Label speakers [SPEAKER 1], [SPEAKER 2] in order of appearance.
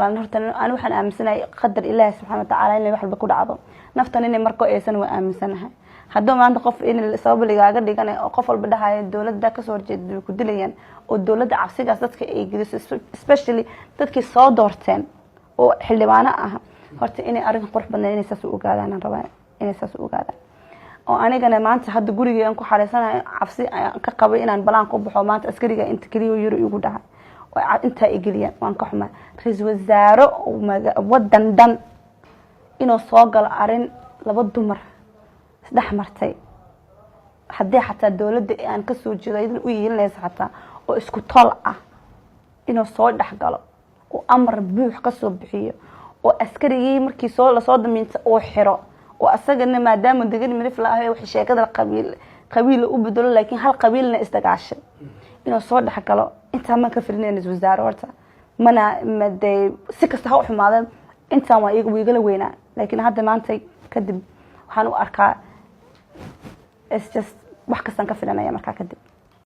[SPEAKER 1] baan horta aan waxaan aaminsanahay qadar Ilaahay subhanahu wa ta'ala in wax walba ku dhacdo naftan inay markoo aysan waa aaminsanahay haddii maanta qof in sabab ligaaga dhiganay oo qof walba dhahayo dawladda ka soo horjeedo ku dilayaan oo dawladda cabsigaas dadka ay geliso especially dadkii soo doorteen oo xildhibaano ah horta inay arrin qurux badan inay saas u ogaadaan rabaa inay saas u ogaadaan oo anigana maanta hadda gurigeen ku xareysanahay cabsi ka qabo inaan balaan ku baxo maanta askariga inta kaliya yiro igu dhahay oo inta ay geliyaan waan ka xumaa ra'iisul wasaare wadan dan inuu soo gal arin laba dumar saddex martay haddii xataa dawladda aan ka soo jeedo u yeelanaysa xataa oo isku tol ah inuu soo dhaxgalo oo amar buux ka soo bixiyo oo askarigii markii soo la soo daminta oo xiro oo asagana maadaama degan midif la ahay wax sheekada qabiil u bedelo laakiin hal qabiilna istagaashay inuu soo dhaxgalo inta ma ka filinayna wasaaro horta mana maday si kasta ha u xumaadeen inta waa iyagu igala weynaa laakiin hadda maanta kadib waxaan u arkaa it's just wax kastan ka filanaya markaa kadib